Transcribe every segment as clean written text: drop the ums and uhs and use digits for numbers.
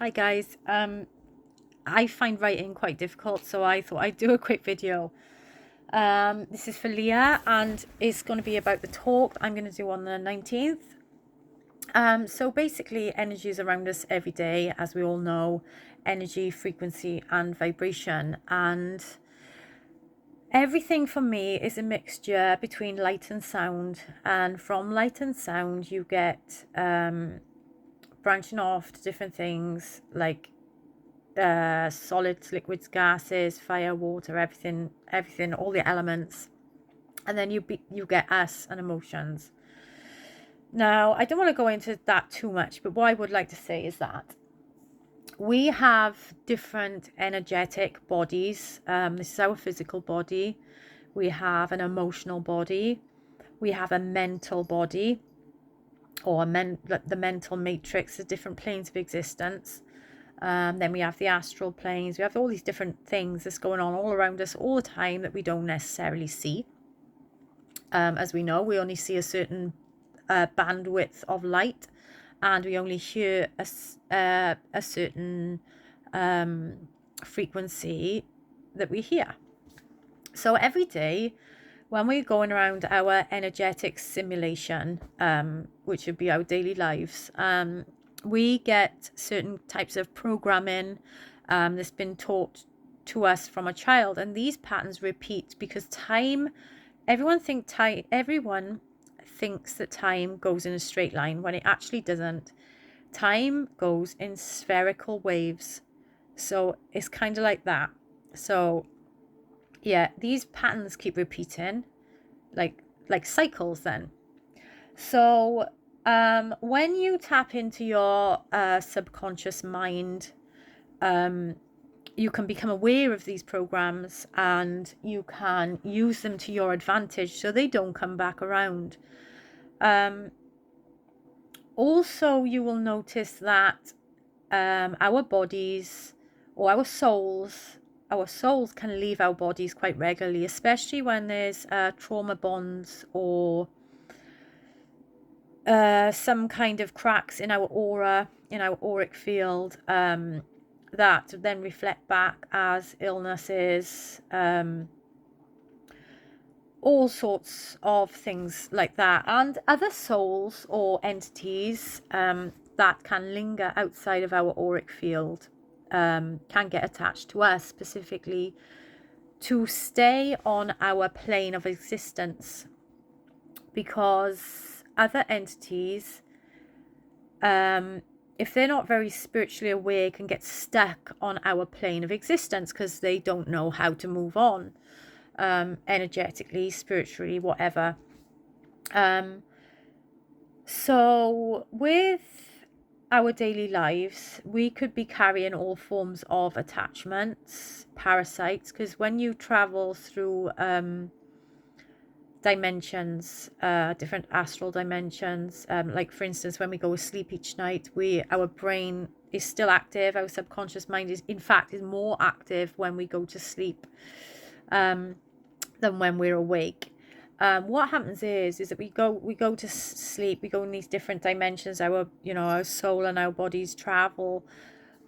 Hi guys. I find writing quite difficult, so I thought I'd do a quick video. This is for Leah, and it's going to be about the talk I'm going to do on the 19th. So basically, energy is around us every day, as we all know, energy, frequency, and vibration. And everything for me is a mixture between light and sound. And from light and sound, you get branching off to different things like solids, liquids, gases, fire, water, everything, all the elements, and then you get us and emotions. Now, I don't want to go into that too much, but what I would like to say is that we have different energetic bodies. This is our physical body. We have an emotional body. We have a mental body, or the mental matrix, the different planes of existence. Then we have the astral planes. We have all these different things that's going on all around us all the time that we don't necessarily see. As we know, we only see a certain bandwidth of light, and we only hear a certain frequency that we hear. So every day, when we're going around our energetic simulation, which would be our daily lives, we get certain types of programming that's been taught to us from a child, and these patterns repeat because everyone thinks that time goes in a straight line when it actually doesn't. Time goes in spherical waves, so it's kind of like that. So yeah, these patterns keep repeating like cycles then. So when you tap into your subconscious mind, you can become aware of these programs, and you can use them to your advantage so they don't come back around. Also, you will notice that our bodies, or our souls can leave our bodies quite regularly, especially when there's trauma bonds or some kind of cracks in our aura, in our auric field, that then reflect back as illnesses, all sorts of things like that, and other souls or entities that can linger outside of our auric field can get attached to us specifically to stay on our plane of existence, because other entities, if they're not very spiritually aware, can get stuck on our plane of existence because they don't know how to move on, energetically, spiritually, whatever. So with our daily lives, we could be carrying all forms of attachments, parasites, because when you travel through dimensions, different astral dimensions, like for instance, when we go to sleep each night, our brain is still active. Our subconscious mind is, in fact, is more active when we go to sleep than when we're awake. What happens is that we go to sleep, we go in these different dimensions. Our soul and our bodies travel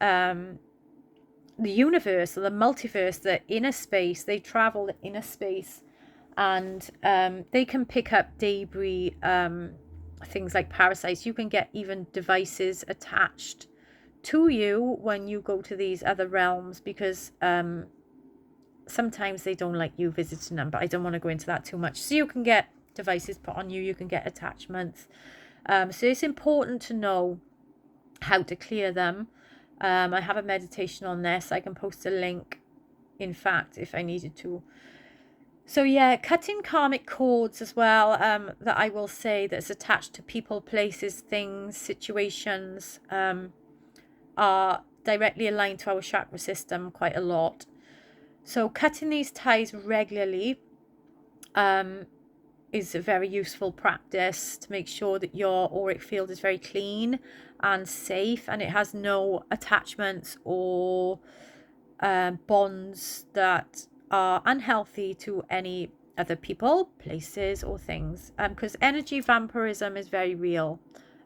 the universe, or the multiverse, the inner space. They travel the inner space, and they can pick up debris, things like parasites. You can get even devices attached to you when you go to these other realms, because sometimes they don't like you visiting them, but I don't want to go into that too much. So you can get devices put on you, you can get attachments. So it's important to know how to clear them. I have a meditation on this. I can post a link, in fact, if I needed to. So yeah, cutting karmic cords as well, that I will say that's attached to people, places, things, situations, are directly aligned to our chakra system quite a lot. So cutting these ties regularly is a very useful practice to make sure that your auric field is very clean and safe, and it has no attachments or bonds that are unhealthy to any other people, places, or things, because energy vampirism is very real,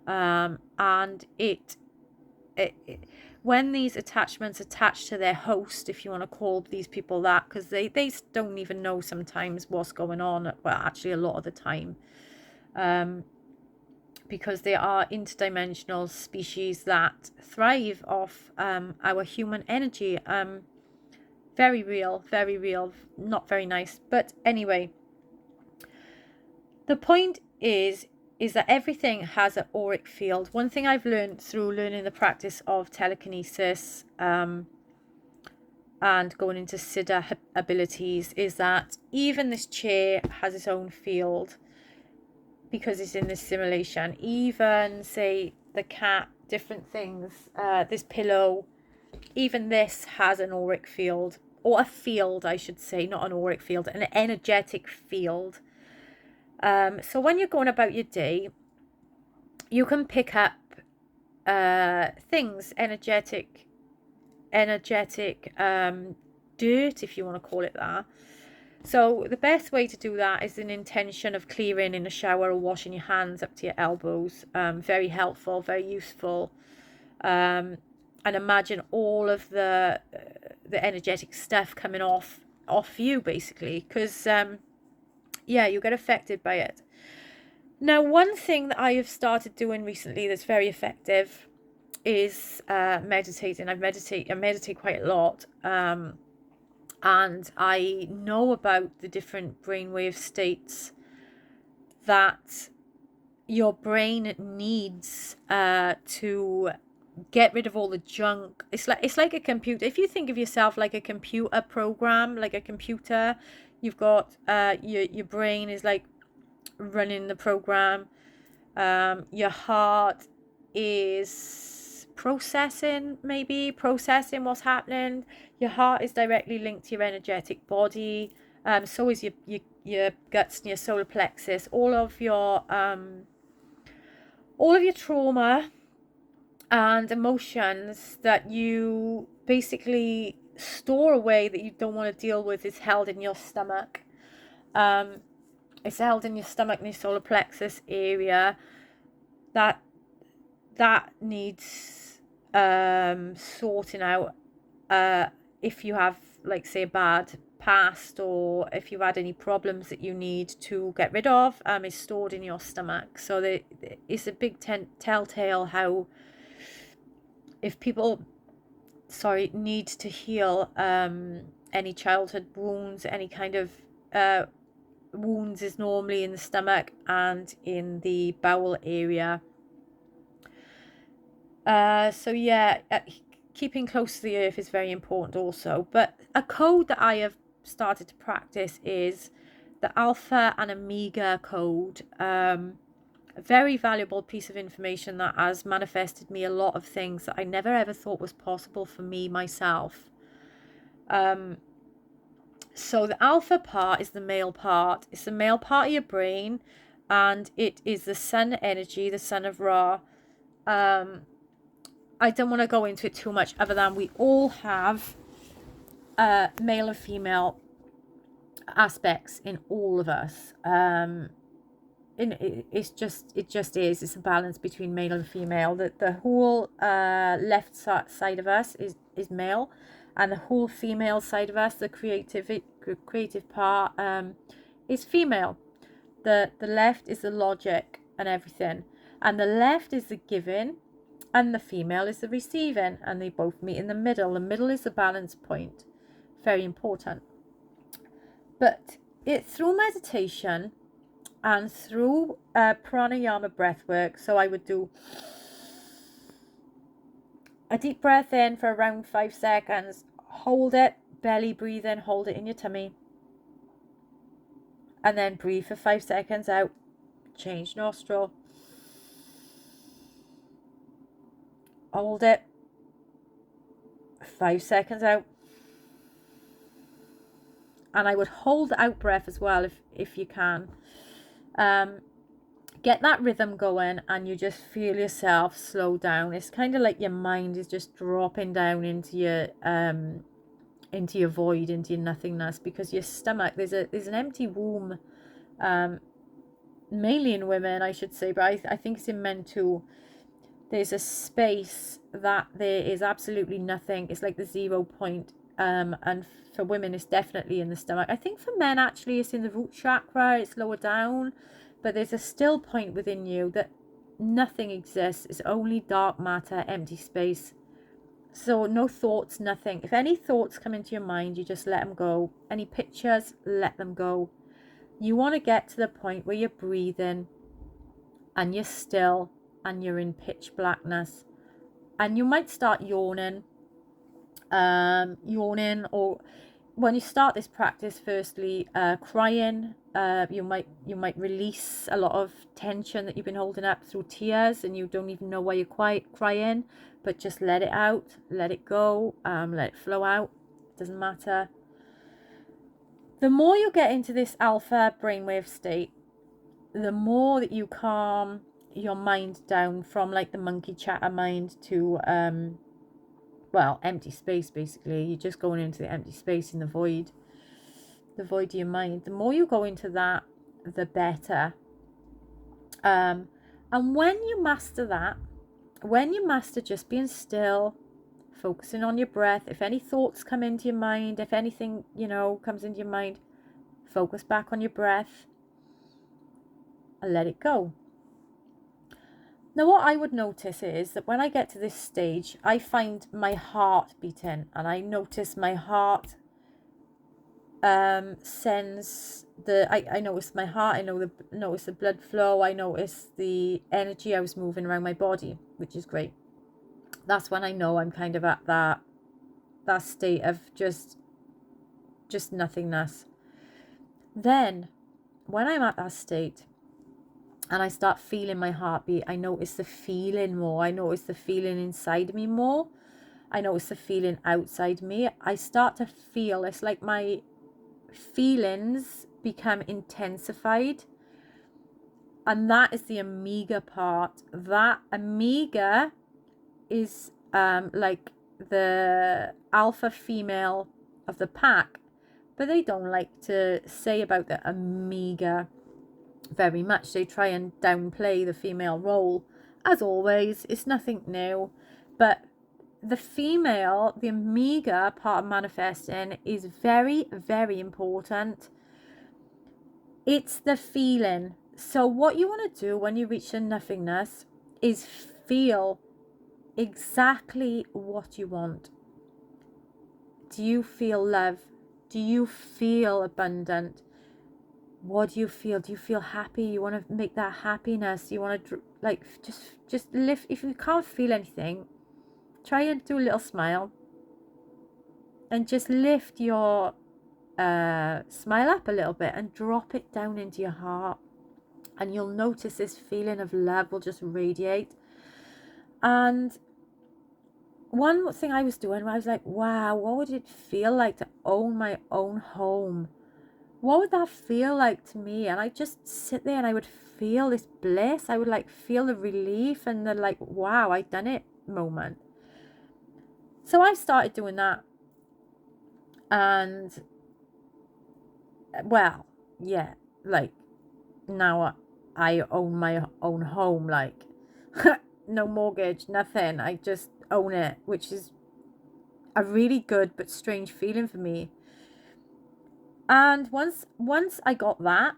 and it when these attachments attach to their host, if you want to call these people that, because they don't even know sometimes what's going on, well, actually a lot of the time, because they are interdimensional species that thrive off our human energy. Very real, not very nice. But anyway, the point is that everything has an auric field. One thing I've learned through learning the practice of telekinesis and going into Siddha abilities is that even this chair has its own field because it's in this simulation. Even, say, the cat, different things, this pillow, even this has an auric field, or a field, I should say, not an auric field, an energetic field. So when you're going about your day, you can pick up things, energetic dirt, if you want to call it that. So the best way to do that is an intention of clearing in a shower or washing your hands up to your elbows. Very helpful, very useful. And imagine all of the energetic stuff coming off you, basically, because yeah, you get affected by it. Now, one thing that I have started doing recently that's very effective is meditating. I meditate quite a lot, and I know about the different brainwave states that your brain needs to get rid of all the junk. It's like a computer. If you think of yourself like a computer program, like a computer, you've got your brain is like running the program. Your heart is processing what's happening. Your heart is directly linked to your energetic body. So is your guts and your solar plexus. All of your trauma and emotions that you basically store away that you don't want to deal with is held in your stomach. It's held in your stomach and your solar plexus area. That needs sorting out. If you have, like, say, a bad past, or if you've had any problems that you need to get rid of, is stored in your stomach. So it's a big telltale how, if people need to heal any childhood wounds, any kind of wounds, is normally in the stomach and in the bowel area. So yeah, keeping close to the earth is very important also. But a code that I have started to practice is the Alpha and Omega code. A very valuable piece of information that has manifested me a lot of things that I never ever thought was possible for me myself. So the alpha part is the male part. It's the male part of your brain, and it is the sun energy, the son of Ra. I don't want to go into it too much, other than we all have male and female aspects in all of us. It just is. It's a balance between male and female. The whole left side of us is male, and the whole female side of us, the creative part, is female. The left is the logic and everything, and the left is the giving, and the female is the receiving, and they both meet in the middle. The middle is the balance point. Very important. But through meditation and through pranayama breath work, so I would do a deep breath in for around 5 seconds, hold it, belly breathe in, hold it in your tummy, and then breathe for 5 seconds out, change nostril, hold it, 5 seconds out, and I would hold the out breath as well if you can. Get that rhythm going, and you just feel yourself slow down. It's kind of like your mind is just dropping down into your void, into your nothingness, because your stomach, there's an empty womb, mainly in women, I should say, but I think it's in men too. There's a space that there is absolutely nothing. It's like the 0 point. And for women, it's definitely in the stomach. I think for men, actually, it's in the root chakra. It's lower down. But there's a still point within you that nothing exists. It's only dark matter, empty space. So no thoughts, nothing. If any thoughts come into your mind, you just let them go. Any pictures, let them go. You want to get to the point where you're breathing and you're still and you're in pitch blackness. And you might start yawning. Or when you start this practice, firstly, crying. You might release a lot of tension that you've been holding up through tears, and you don't even know why you're quite crying, but just let it out, let it go, let it flow out. It doesn't matter. The more you get into this alpha brainwave state, the more that you calm your mind down from like the monkey chatter mind to empty space. Basically, you're just going into the empty space in the void of your mind. The more you go into that, the better. And when you master that, when you master just being still, focusing on your breath, if any thoughts come into your mind, if anything comes into your mind, focus back on your breath and let it go. Now, what I would notice is that when I get to this stage, I find my heart beating, and I notice my heart sends I notice my heart. I notice the blood flow. I notice the energy I was moving around my body, which is great. That's when I know I'm kind of at that state of just nothingness. Then, when I'm at that state, and I start feeling my heartbeat, I notice the feeling more. I notice the feeling inside me more. I notice the feeling outside me. I start to feel, it's like my feelings become intensified. And that is the omega part. That omega is like the alpha female of the pack. But they don't like to say about the omega very much. They try and downplay the female role. As always, it's nothing new. But the female, the omega part of manifesting is very, very important. It's the feeling. So what you want to do when you reach the nothingness is feel exactly what you want. Do you feel love? Do you feel abundant? What do you feel? Do you feel happy? You want to make that happiness. You want to just lift. If you can't feel anything, try and do a little smile and just lift your smile up a little bit and drop it down into your heart, and you'll notice this feeling of love will just radiate. And one thing I was doing, I was like, wow, what would it feel like to own my own home? What would that feel like to me? And I just sit there and I would feel this bliss. I would like feel the relief and the like, wow, I done it moment. So I started doing that. And well, yeah, like now I own my own home, like no mortgage, nothing. I just own it, which is a really good but strange feeling for me. And once I got that,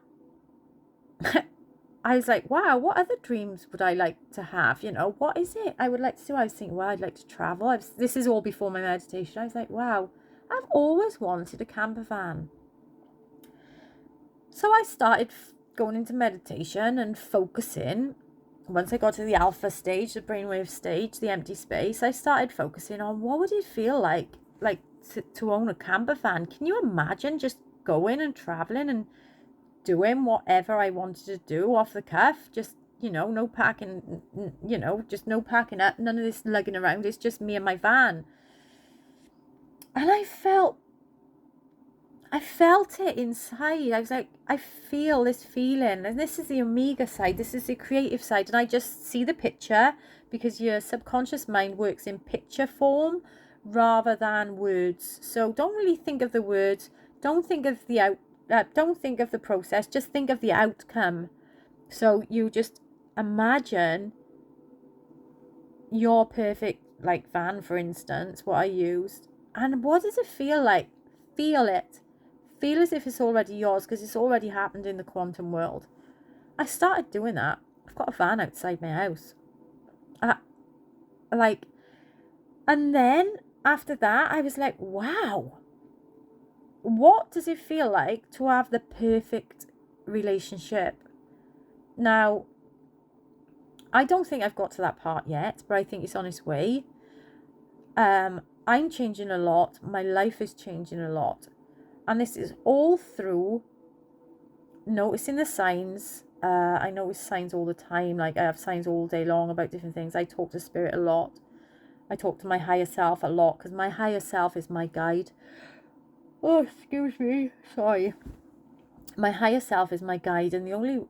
I was like, wow, what other dreams would I like to have? What is it I would like to do? I was thinking, well, I'd like to travel. This is all before my meditation. I was like, wow, I've always wanted a camper van. So I started going into meditation and focusing. Once I got to the alpha stage, the brainwave stage, the empty space, I started focusing on what would it feel like to own a camper van. Can you imagine just going and traveling and doing whatever I wanted to do off the cuff? Just, no packing, just no packing up, none of this lugging around. It's just me and my van. And I felt it inside. I was like, I feel this feeling. And this is the omega side. This is the creative side. And I just see the picture, because your subconscious mind works in picture form rather than words. So don't really think of the words. Don't think of don't think of the process. Just think of the outcome. So you just imagine your perfect like van, for instance, what I used, and what does it feel like? Feel it. Feel as if it's already yours, because it's already happened in the quantum world. I started doing that. I've got a van outside my house. Like, and then after that, I was like, wow, what does it feel like to have the perfect relationship? Now, I don't think I've got to that part yet, but I think it's on its way. I'm changing a lot. My life is changing a lot. And this is all through noticing the signs. I notice signs all the time. Like, I have signs all day long about different things. I talk to spirit a lot. I talk to my higher self a lot, because my higher self is my guide. Oh, excuse me. Sorry. My higher self is my guide, and the only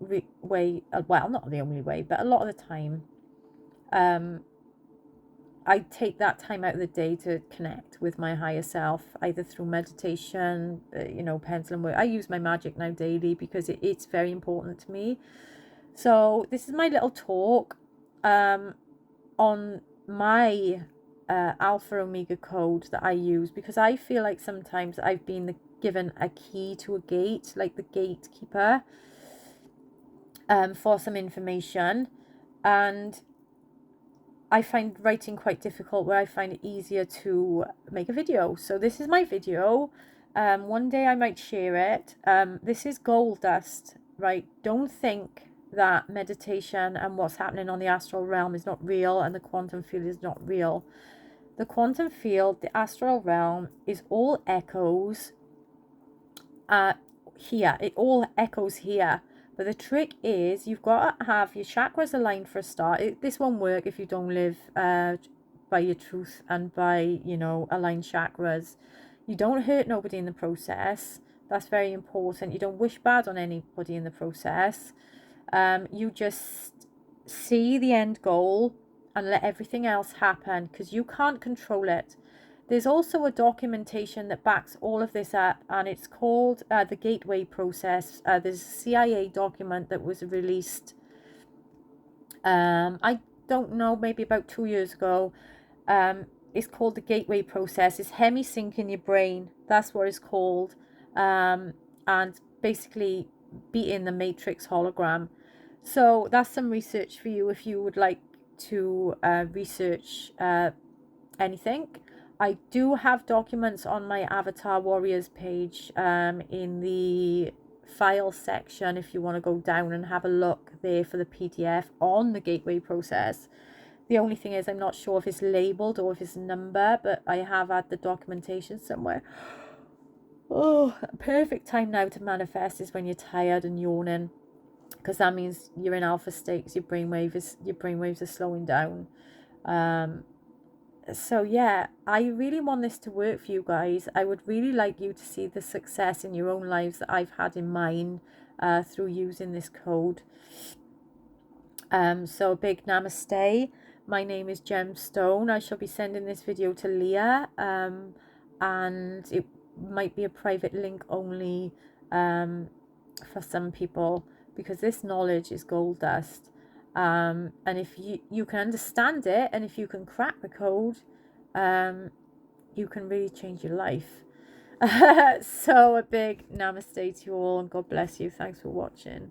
way, well, not the only way, but a lot of the time, I take that time out of the day to connect with my higher self, either through meditation, pencil and work. I use my magic now daily because it's very important to me. So this is my little talk on my Alpha Omega code that I use, because I feel like sometimes I've been given a key to a gate, like the gatekeeper, for some information, and I find writing quite difficult, where I find it easier to make a video. So this is my video. One day I might share it. This is gold dust, right? Don't think that meditation and what's happening on the astral realm is not real, and the quantum field is not real. The quantum field, the astral realm, is all echoes here. It all echoes here. But the trick is, you've got to have your chakras aligned for a start. This won't work if you don't live by your truth and by, aligned chakras. You don't hurt nobody in the process. That's very important. You don't wish bad on anybody in the process. You just see the end goal and let everything else happen, because you can't control it. There's also a documentation that backs all of this up, and it's called the Gateway Process. There's a CIA document that was released, I don't know, maybe about 2 years ago. It's called the Gateway Process. It's hemi-sync in your brain. That's what it's called. And basically beating the Matrix hologram. So that's some research for you if you would like to research anything. I do have documents on my Avatar Warriors page in the file section, if you want to go down and have a look there for the PDF on the Gateway Process. The only thing is, I'm not sure if it's labeled or if it's a number, but I have had the documentation somewhere. Oh, perfect time now to manifest is when you're tired and yawning, because that means you're in alpha state, because your brainwaves are slowing down. So yeah, I really want this to work for you guys. I would really like you to see the success in your own lives that I've had in mine through using this code. So a big namaste. My name is Gemstone. I shall be sending this video to Leah, and it might be a private link only for some people, because this knowledge is gold dust. And if you can understand it, and if you can crack the code, you can really change your life. So a big namaste to you all, and God bless you. Thanks for watching.